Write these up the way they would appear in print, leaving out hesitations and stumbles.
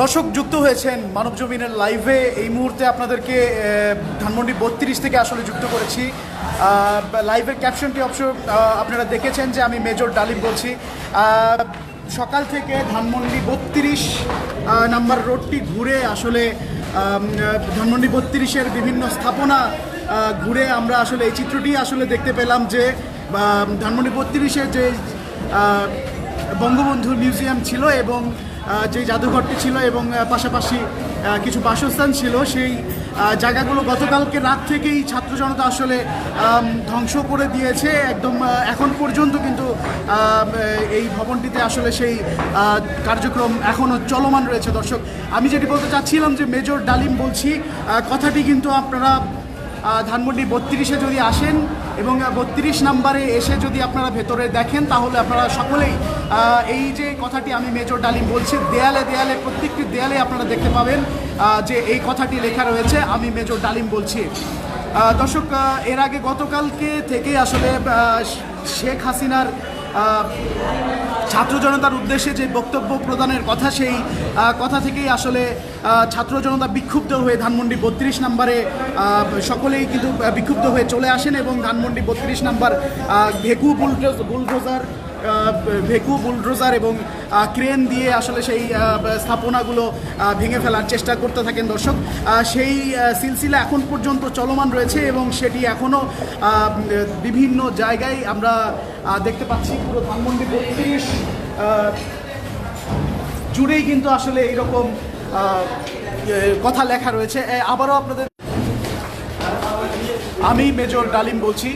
দর্শক যুক্ত হয়েছেন মানব জমিনের লাইভে। এই মুহূর্তে আপনাদেরকে ধানমন্ডি 32 থেকে আসলে যুক্ত করেছি। লাইভের ক্যাপশনটি অবশ্য আপনারা দেখেছেন যে আমি মেজর ডালিম বলছি। সকাল থেকে ধানমন্ডি 32 নাম্বার রোডটি ঘুরে আসলে ধানমন্ডি 32-এর বিভিন্ন স্থাপনা ঘুরে আমরা আসলে এই চিত্রটি আসলে দেখতে পেলাম যে ধানমন্ডি 32-এর যে বঙ্গবন্ধু মিউজিয়াম ছিল এবং যে জাদুঘরটি ছিল এবং পাশাপাশি কিছু বাসস্থান ছিল, সেই জায়গাগুলো গতকালকে রাত থেকেই ছাত্র জনতা আসলে ধ্বংস করে দিয়েছে। একদম এখন পর্যন্ত কিন্তু এই ভবনটিতে আসলে সেই কার্যক্রম এখনও চলমান রয়েছে। দর্শক, আমি যেটি বলতে চাচ্ছিলাম যে মেজর ডালিম বলছি, কথাটি কিন্তু আপনারা ধানমন্ডি 32-এ যদি আসেন এবং 32 নাম্বারে এসে যদি আপনারা ভেতরে দেখেন তাহলে আপনারা সকলেই এই যে কথাটি আমি মেজর ডালিম বলছি, দেয়ালে দেয়ালে প্রত্যেকটি দেয়ালে আপনারা দেখতে পাবেন যে এই কথাটি লেখা রয়েছে আমি মেজর ডালিম বলছি। দর্শক, এর আগে গতকালকে থেকে আসলে শেখ হাসিনার ছাত্র জনতার উদ্দেশ্যে যে বক্তব্য প্রদানের কথা, সেই কথা থেকেই আসলে ছাত্র জনতা বিক্ষুব্ধ হয়ে ধানমন্ডি 32 নাম্বারে সকলেই কিন্তু বিক্ষুব্ধ হয়ে চলে আসেন এবং ধানমন্ডি 32 নাম্বার ভেকু বুলডোজার এবং ক্রেন দিয়ে আসলে সেই স্থাপনাগুলো ভেঙে ফেলার চেষ্টা করতে থাকেন। দর্শক, সেই সিলসিলা এখন পর্যন্ত চলমান রয়েছে এবং সেটি এখনও বিভিন্ন জায়গায় আমরা দেখতে পাচ্ছি। পুরো ধানমন্ডি 32 জুড়েই কিন্তু আসলে এইরকম কথা লেখা রয়েছে। আবারও আপনাদের আমি মেজর ডালিম বলছি,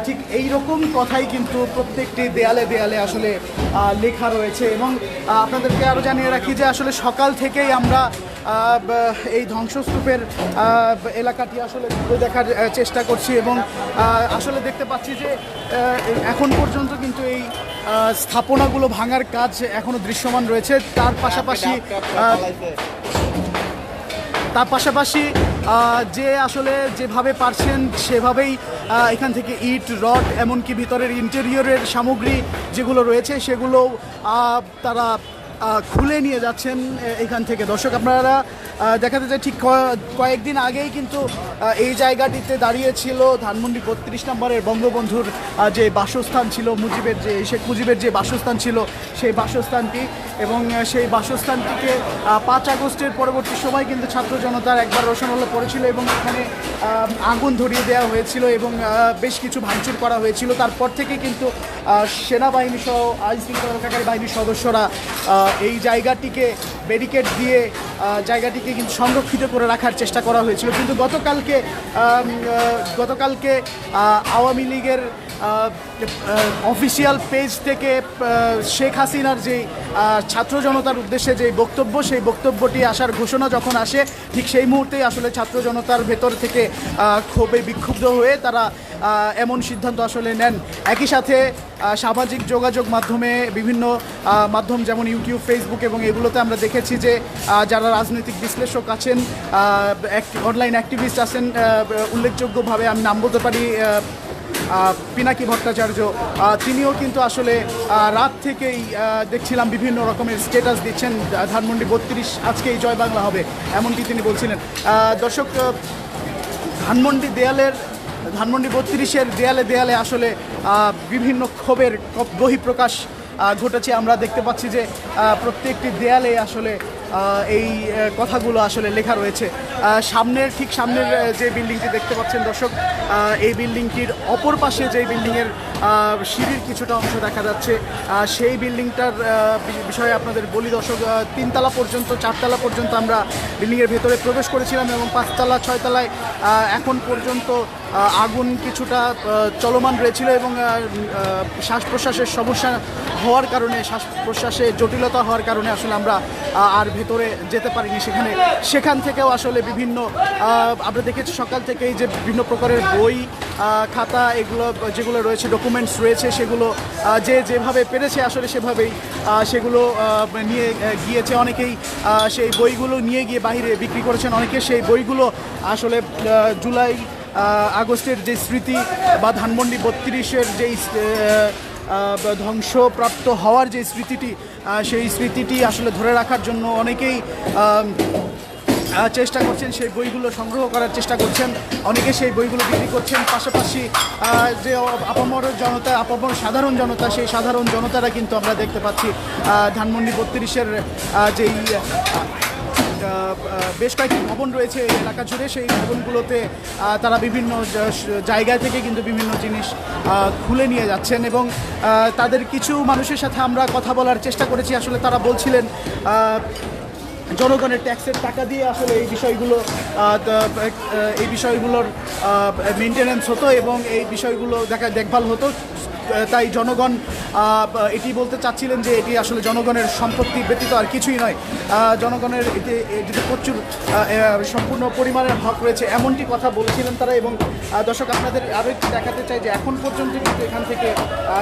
ঠিক এই রকম কথাই কিন্তু প্রত্যেকটি দেয়ালে দেয়ালে আসলে লেখা রয়েছে। এবং আপনাদেরকে আরও জানিয়ে রাখি যে আসলে সকাল থেকেই আমরা এই ধ্বংসস্তূপের এলাকাটি আসলে ঘুরে দেখার চেষ্টা করছি এবং আসলে দেখতে পাচ্ছি যে এখন পর্যন্ত কিন্তু এই স্থাপনাগুলো ভাঙার কাজ এখনও দৃশ্যমান রয়েছে। তার পাশাপাশি যে আসলে যেভাবে পারছেন সেভাবেই এখান থেকে ইট, রড, এমনকি ভিতরের ইন্টেরিয়রের সামগ্রী যেগুলো রয়েছে সেগুলো তারা খুলে নিয়ে যাচ্ছেন এখান থেকে। দর্শক, আপনারা দেখাতে চাই ঠিক কয়েকদিন আগেই কিন্তু এই জায়গাটিতে দাঁড়িয়েছিল ধানমন্ডি 32 নম্বরের বঙ্গবন্ধুর যে বাসস্থান ছিল, শেখ মুজিবের যে বাসস্থান ছিল সেই বাসস্থানটি, এবং সেই বাসস্থানটিকে 5 আগস্টের পরবর্তী সময় কিন্তু ছাত্র জনতার একবার রোশনালো পড়েছিল এবং এখানে আগুন ধরিয়ে দেওয়া হয়েছিল এবং বেশ কিছু ভাঙচুর করা হয়েছিল। তারপর থেকে কিন্তু সেনাবাহিনী সহ আইন শৃঙ্খলা রক্ষাকারী বাহিনীর সদস্যরা এই জায়গাটিকে ব্যারিকেড দিয়ে জায়গাটিকে কিন্তু সংরক্ষিত করে রাখার চেষ্টা করা হয়েছিল। কিন্তু গতকালকে আওয়ামী লীগের অফিসিয়াল পেজ থেকে শেখ হাসিনার যে ছাত্র জনতার উদ্দেশ্যে যে বক্তব্য, সেই বক্তব্যটি আসার ঘোষণা যখন আসে, ঠিক সেই মুহূর্তেই আসলে ছাত্র জনতার ভেতর থেকে ক্ষোভে বিক্ষুব্ধ হয়ে তারা এমন সিদ্ধান্ত আসলে নেন। একই সাথে সামাজিক যোগাযোগ মাধ্যমে বিভিন্ন মাধ্যম যেমন ইউটিউব, ফেসবুক এবং এগুলোতে আমরা দেখেছি যে যারা রাজনৈতিক বিশ্লেষক আছেন, অনলাইন অ্যাক্টিভিস্ট আছেন, উল্লেখযোগ্যভাবে আমি নাম বলতে পারি পিনাকি ভট্টাচার্য, তিনিও কিন্তু আসলে রাত থেকেই দেখছিলাম বিভিন্ন রকমের স্ট্যাটাস দিচ্ছেন ধানমন্ডি 32 আজকেই জয় বাংলা হবে, এমনকি তিনি বলছিলেন। দর্শক, ধানমন্ডি 32-এর দেয়ালে দেয়ালে আসলে বিভিন্ন ক্ষোভের বহিঃপ্রকাশ ঘটেছে। আমরা দেখতে পাচ্ছি যে প্রত্যেকটি দেয়ালে আসলে এই কথাগুলো আসলে লেখা রয়েছে। ঠিক সামনের যে বিল্ডিংটি দেখতে পাচ্ছেন দর্শক, এই বিল্ডিংটির অপর পাশে যে বিল্ডিংয়ের সিঁড়ির কিছুটা অংশ দেখা যাচ্ছে, সেই বিল্ডিংটার বিষয়ে আপনাদের বলি দর্শক, 3 তলা পর্যন্ত 4 তলা পর্যন্ত আমরা বিল্ডিংয়ের ভেতরে প্রবেশ করেছিলাম এবং 5 তলা 6 তলায় এখন পর্যন্ত আগুন কিছুটা চলমান রয়েছিল এবং শ্বাস প্রশ্বাসের সমস্যা হওয়ার কারণে, শ্বাস প্রশ্বাসে জটিলতা হওয়ার কারণে আসলে আমরা আর ভেতরে যেতে পারিনি। সেখান থেকেও আসলে বিভিন্ন আমরা দেখেছি সকাল থেকেই যে বিভিন্ন প্রকারের বই, খাতা, যেগুলো রয়েছে, ডকুমেন্টস রয়েছে, সেগুলো যেভাবে পেরেছে আসলে সেভাবেই সেগুলো নিয়ে গিয়েছে। অনেকেই সেই বইগুলো নিয়ে গিয়ে বাইরে বিক্রি করেছেন। অনেকে সেই বইগুলো আসলে জুলাই আগস্টের যে স্মৃতি বা ধানমন্ডি 32-এর যেই ধ্বংসপ্রাপ্ত হওয়ার যে স্মৃতিটি, সেই স্মৃতিটি আসলে ধরে রাখার জন্য অনেকেই চেষ্টা করছেন, সেই বইগুলো সংগ্রহ করার চেষ্টা করছেন, অনেকে সেই বইগুলো বিক্রি করছেন। পাশাপাশি যে আপামর জনতা, আপামর সাধারণ জনতা, সেই সাধারণ জনতারা কিন্তু আমরা দেখতে পাচ্ছি ধানমন্ডি 32-এর যেই বেশ কয়েকটি ভবন রয়েছে এই এলাকা জুড়ে, সেই ভবনগুলোতে তারা বিভিন্ন জায়গা থেকে কিন্তু বিভিন্ন জিনিস খুলে নিয়ে যাচ্ছেন এবং তাদের কিছু মানুষের সাথে আমরা কথা বলার চেষ্টা করেছি। আসলে তারা বলছিলেন জনগণের ট্যাক্সের টাকা দিয়ে আসলে এই বিষয়গুলোর মেনটেনেন্স হতো এবং এই বিষয়গুলো দেখভাল হতো। তাই জনগণ এটি বলতে চাচ্ছিলেন যে এটি আসলে জনগণের সম্পত্তি ব্যতীত আর কিছুই নয়, জনগণের এতে প্রচুর সম্পূর্ণ পরিমাণের হক রয়েছে, এমনটি কথা বলছিলেন তারা। এবং দর্শক, আপনাদের আরও একটু দেখাতে চাই যে এখন পর্যন্ত কিন্তু এখান থেকে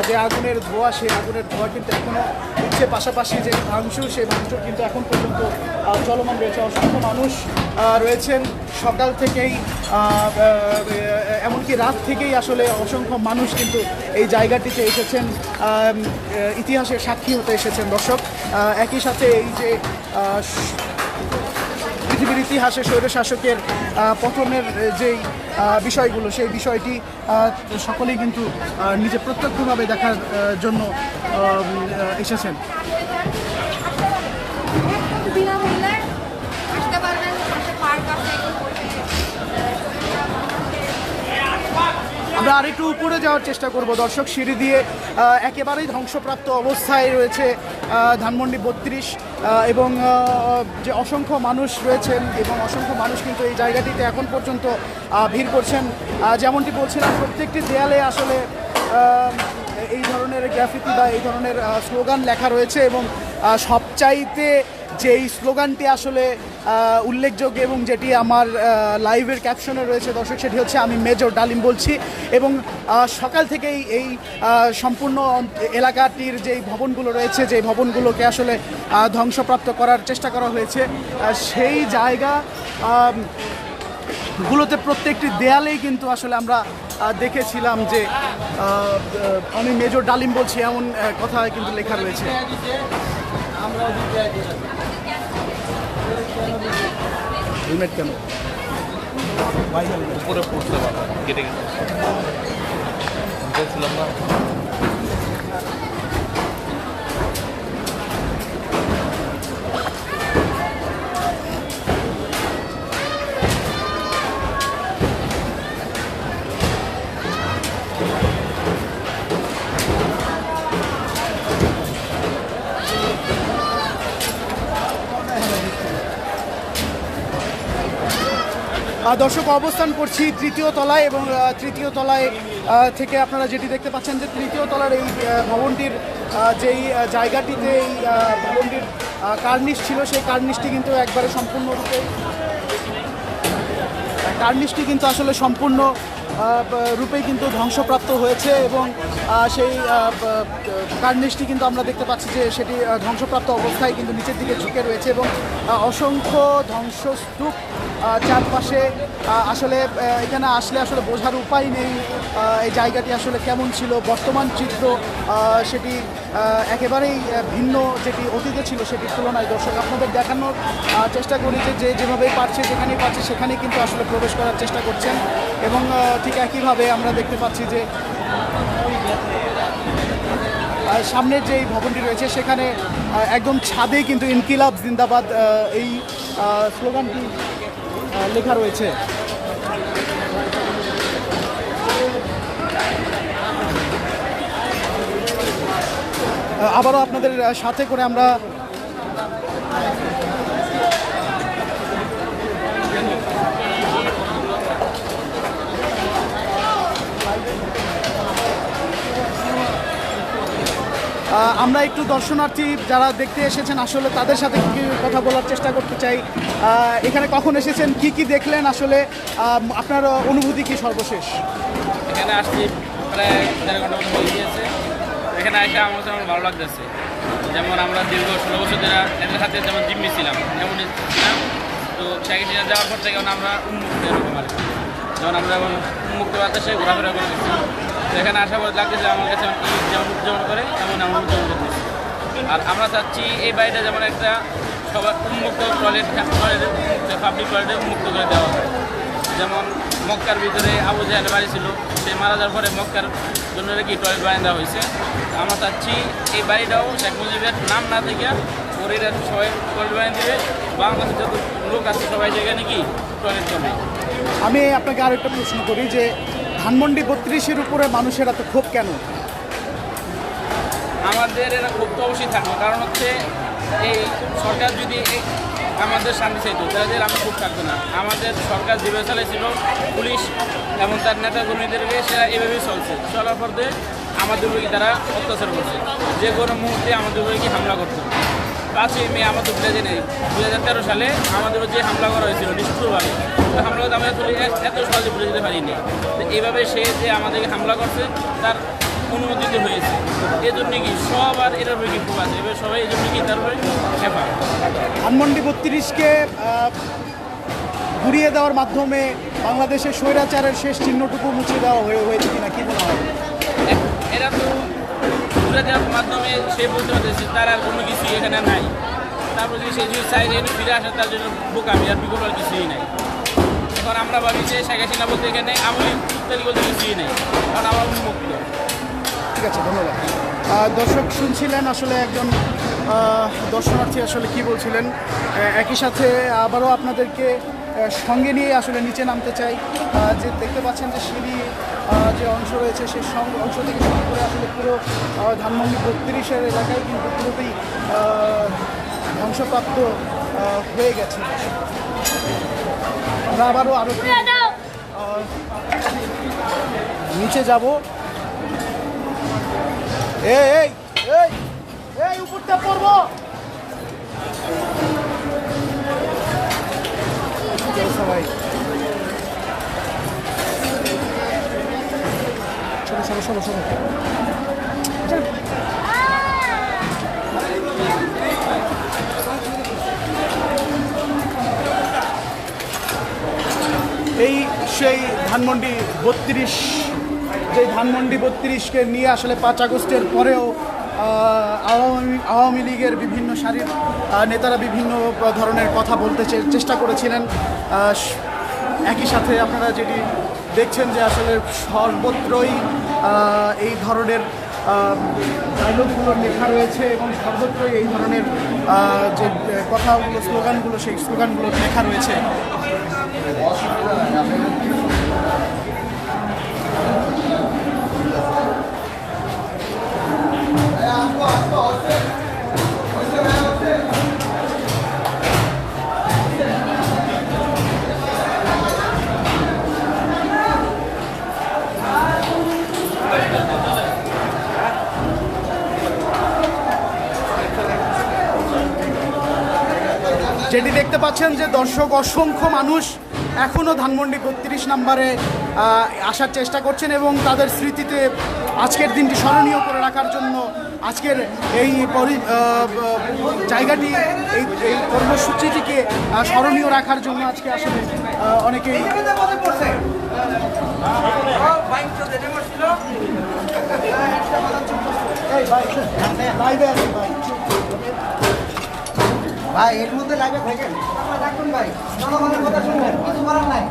যে আগুনের ধোঁয়া, সেই আগুনের ধোঁয়া কিন্তু এখনও উঠছে। পাশাপাশি যে ভাঙচুর, সেই ভাঙচুর কিন্তু এখন পর্যন্ত চলমান রয়েছে। অসংখ্য মানুষ রয়েছেন সকাল থেকেই, এমনকি রাত থেকেই আসলে অসংখ্য মানুষ কিন্তু এই জায়গাটিতে এসেছেন, ইতিহাসের সাক্ষী হতে এসেছেন। দর্শক, একই সাথে এই যে পৃথিবীর ইতিহাসে স্বৈরশাসকের পতনের যেই বিষয়গুলো, সেই বিষয়টি সকলেই কিন্তু নিজে প্রত্যক্ষভাবে দেখার জন্য এসেছেন। আমরা আরেকটু উপরে যাওয়ার চেষ্টা করব দর্শক। সিঁড়ি দিয়ে একেবারেই ধ্বংসপ্রাপ্ত অবস্থায় রয়েছে ধানমন্ডি 32 এবং যে অসংখ্য মানুষ রয়েছেন এবং অসংখ্য মানুষ কিন্তু এই জায়গাটিতে এখন পর্যন্ত ভিড় করছেন। যেমনটি বলছিলাম, প্রত্যেকটি দেয়ালে আসলে এই ধরনের গ্রাফিতি বা এই ধরনের স্লোগান লেখা রয়েছে এবং সবচাইতে যেই স্লোগানটি আসলে উল্লেখযোগ্য এবং যেটি আমার লাইভের ক্যাপশনে রয়েছে দর্শক, সেটি হচ্ছে আমি মেজর ডালিম বলছি। এবং সকাল থেকেই এই সম্পূর্ণ এলাকাটির যেই ভবনগুলো রয়েছে, যেই ভবনগুলোকে আসলে ধ্বংসপ্রাপ্ত করার চেষ্টা করা হয়েছে, সেই জায়গা গুলোতে প্রত্যেকটি দেয়ালেই কিন্তু আসলে আমরা দেখেছিলাম যে আমি মেজর ডালিম বলছি এমন কথা কিন্তু লেখা রয়েছে। হেলমেট কেন উপরে পড়তে পারবো কেটে গেছিলাম না। দর্শক, অবস্থান করছি তৃতীয় তলায় এবং তৃতীয় তলায় থেকে আপনারা যেটি দেখতে পাচ্ছেন যে তৃতীয় তলার এই ভবনটির যেই জায়গাটিতে এই ভবনটির কার্নিশ ছিল, সেই কার্নিশটি কিন্তু একবারে সম্পূর্ণরূপে আসলে সম্পূর্ণ রূপেই কিন্তু ধ্বংসপ্রাপ্ত হয়েছে এবং সেই কার্নিশটি কিন্তু আমরা দেখতে পাচ্ছি যে সেটি ধ্বংসপ্রাপ্ত অবস্থায় কিন্তু নিচের দিকে ঝুঁকে রয়েছে এবং অসংখ্য ধ্বংসস্তূপ চারপাশে। আসলে এখানে আসলে বোঝার উপায় নেই এই জায়গাটি আসলে কেমন ছিল। বর্তমান চিত্র সেটি একেবারেই ভিন্ন যেটি অতীতে ছিল সেটির তুলনায়। দর্শক, আপনাদের দেখানোর চেষ্টা করি যে যেভাবেই পারছে, যেখানেই পারছে সেখানেই কিন্তু আসলে প্রবেশ করার চেষ্টা করছেন এবং ঠিক একইভাবে আমরা দেখতে পাচ্ছি যে সামনের যে ভবনটি রয়েছে সেখানে একদম ছাদেই কিন্তু ইনকিলাব জিন্দাবাদ এই স্লোগানটি লেখা রয়েছে। আবারও আপনাদের সাথে করে আমরা একটু দর্শনার্থী যারা দেখতে এসেছেন আসলে তাদের সাথে কথা বলার চেষ্টা করতে চাই। এখানে কখন এসেছেন, কি দেখলেন, আসলে আপনার অনুভূতি কি সর্বশেষ? এখানে আসছি প্রায় 4 ঘন্টা মতো হয়ে গিয়েছে। এখানে এসে আমার ভালো লাগতেছে। যেমন আমরা দীর্ঘ 16 বছর ধরে এদের সাথে যেমন জিম্মি ছিলাম এমনই ছিলাম, তো সেখানে যাওয়ার পর থেকে আমরা উন্মুক্ত এরকম আর কি। যেমন আমরা এখন উন্মুক্ত বাতাসে ঘোরাফেরা করে দিচ্ছি, এখানে আসার পর লাগতেছে আমার কাছে ঈদ যেমন উদযাপন করে তেমন আমরা উদযাপন করতেছি। আর আমরা চাচ্ছি এই বাড়িটা যেমন একটা সবার উন্মুক্ত টয়লেট পাবলিক টয়লেটে উন্মুক্ত করে দেওয়া হয়। যেমন মক্কার ভিতরে আবু জাহেলের বাড়ি ছিল, সে মারা যাওয়ার পরে মক্কার জন্য কি টয়লেট বানিয়ে দেওয়া হয়েছে। আমরা চাচ্ছি এই বাড়িটাও শেখ মুজিবের নাম না থেকে ওর সবাই টয়লেট বানিয়ে দেবে, বাংলাদেশের যত লোক আছে সবাই সেখানে কি টয়লেট করবে। আমি আপনাকে আরও একটা প্রশ্ন করি যে ধানমন্ডি 32-এর উপরে মানুষের এত ক্ষোভ কেন? আমাদের এরা খুব তো অবশ্যই থাকবে, কারণ হচ্ছে এই সরকার যদি আমাদের শান্তি চাইতো তাদের আমি খুব থাকতো না। আমাদের সরকার যেভাবে চালাইছিল পুলিশ এবং তার নেতা কর্মীদেরকে সেটা এভাবেই চলছে, চলার পর দিয়ে আমাদের উপরে তারা অত্যাচার করছে, যে কোনো মুহূর্তে আমাদের উপরে কি হামলা করতো। 5ই মে আমাদের ভুলে নেই 2013 সালে আমাদের যে হামলা করা হয়েছিল নিষ্ঠুরভাবে, ওই হামলাটা আমরা এত সহজে ভুলে যেতে পারিনি। তো এইভাবে সে যে আমাদেরকে হামলা করছে তার অনুমোদিত হয়েছে, এজন্য কি সবার এটার উপরে কি খুব আছে, এবার সবাই এই জন্য কি তার উপরে হেফা। ধানমন্ডি 32-কে ঘুরিয়ে দেওয়ার মাধ্যমে বাংলাদেশের স্বৈরাচারের শেষ চিহ্নটুকু মুছে দেওয়া হয়েছে কিনা কি মনে হয়? এরা তো ঘুরে দেওয়ার মাধ্যমে সে বলতে পারতেছে তার আর কোনো কিছুই এখানে নাই। তারপর যদি সে যদি চাই যে ফিরে আসে তার জন্য বোকামি, আর বিকল্প কিছুই নাই। এখন আমরা ভাবি যে শেখ হাসিনা বলতে এখানে আমলি ইত্যাদি বলতে কিছুই নেই, কারণ আমরা উন্মুক্ত। ঠিক আছে, ধন্যবাদ। দর্শক শুনছিলেন আসলে একজন দর্শনার্থী আসলে কি বলছিলেন। একই সাথে আবারও আপনাদেরকে সঙ্গে নিয়ে আসলে নিচে নামতে চাই। যে দেখতে পাচ্ছেন যে সিঁড়ি যে অংশ রয়েছে সেই অংশ থেকে শুরু করে আসলে পুরো ধানমন্ডি 32-এর এলাকায় কিন্তু পুরোটাই ধ্বংসপ্রাপ্ত হয়ে গেছে। আমরা আবারও নিচে যাব। এই উপরটা পড়বো। সবাই সরো। এই সেই ধানমন্ডি 32, যে ধানমন্ডি 32-কে নিয়ে আসলে 5 আগস্টের পরেও আওয়ামী লীগের বিভিন্ন সারির নেতারা বিভিন্ন ধরনের কথা বলতে চেষ্টা করেছিলেন। একই সাথে আপনারা যেটি দেখছেন যে আসলে সর্বত্রই এই ধরনের ডায়লগগুলো লেখা রয়েছে এবং সর্বত্রই এই ধরনের যে কথাগুলো স্লোগানগুলো সেই স্লোগানগুলো লেখা রয়েছে। যেটি দেখতে পাচ্ছেন যে দর্শক অসংখ্য মানুষ এখনও ধানমন্ডি 32 নম্বরে আসার চেষ্টা করছেন এবং তাদের স্মৃতিতে আজকের দিনটি স্মরণীয় করে রাখার জন্য আজকের এই জায়গাটি এই কর্মসূচিটিকে স্মরণীয় রাখার জন্য আজকে আসলে অনেকেই ভাই এর মধ্যে লাইভে থাকেন রাখুন ভাই, জনগণের কথা শুনবেন, কিছু করার নাই।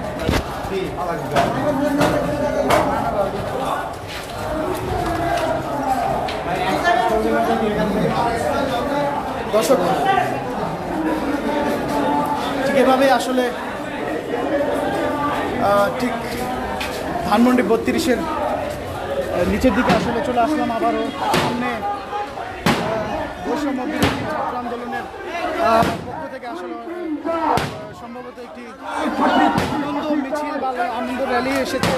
দর্শক ঠিক এভাবে আসলে ঠিক ধানমন্ডি 32-এর নিচের দিকে আসলে চলে আসলাম। আবারও সামনে বৈষম্য বিরোধী ছাত্র আন্দোলনের পক্ষ থেকে আসলে সম্ভবত একটি আনন্দ মিছিল বা আনন্দ র্যালি এসেছে।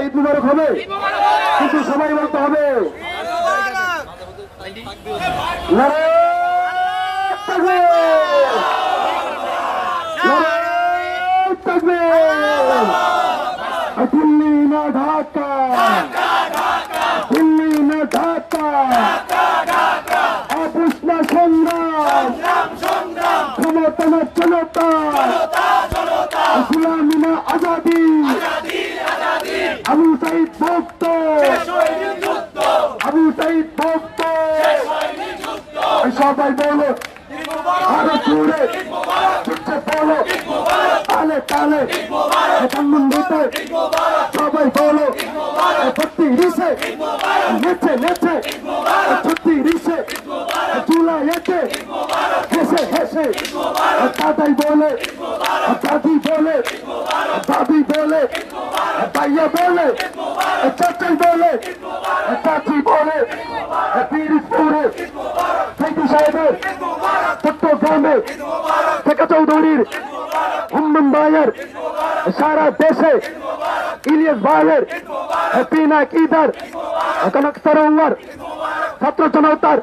ঈদ মুবারক হবে, কিন্তু সবাই বলতে হবে থাকবে দিল্লি না ঢাকা দিল্লি না ঢাকা আপোষ না সংগ্রাম ক্ষমতা না জনতা গুলামি না আজাদি আবু সাইদ ভক্ত আবু সাইদ ভক্ত সবাই বলো আরো জোরে ছুটছে বলো তালে তালে ধানমন্ডিতে সবাই বলো ভর্তি রিসে নেচে নেচে ছুটি রিসে জুলাইতে হেসে হেসে দাদাই বলে দাদি বলে দাদি বলে ভাইয়া বলে চাচাই বলে চাচি বলে পিরিজপুরে ফেঁকি সাহেবের চট্টগ্রামে শেখা চৌধুরীর হুম্মন ভাইয়ের সারা দেশে ইলিয়াস ভাইয়ের পিনাকিদার কনক সরোয়ার ছাত্র জনতার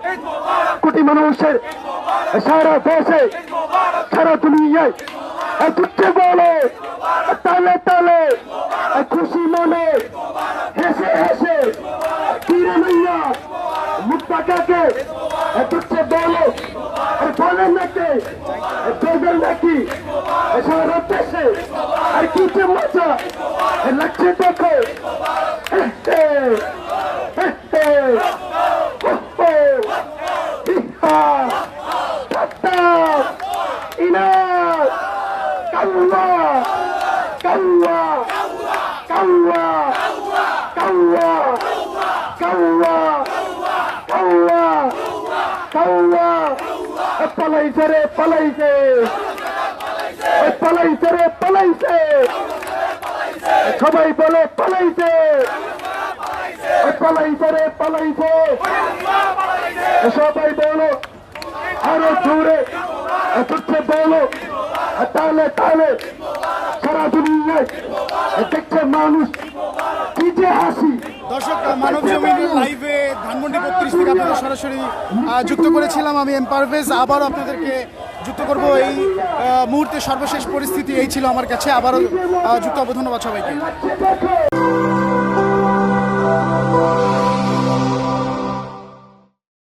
কোটি মানুষের সারা দেশে সারা দুনিয়ায় ছুটছে বলে তালে তালে খুশি মনে হেসে হেসে তীরে লইয়া মুক্তা কাকে ছুটছে বলো আর বলেন নাকি বেজল নাকি সারা দেশে আর কি যে মজা লাগছে দেখো পলাইছে রে পলাইছে পলাইছে রে পলাইছে সবাই বলে পলাইছে পলাইছে রে পলাইছে সবাই বলো আরো জোরে ছুটছে বলো তালে তালে সারা দুনিয়ায় দেখছে মানুষ কি যে হাসি। দর্শক, মানব জমিনের লাইভে ধানমন্ডি 32 থেকে আপনাদের সরাসরি যুক্ত করেছিলাম আমি এম পারভেজ। আবারও আপনাদেরকে যুক্ত করব এই মুহূর্তে সর্বশেষ পরিস্থিতি এই ছিল আমার কাছে। আবারও যুক্ত হবো। ধন্যবাদ সবাইকে।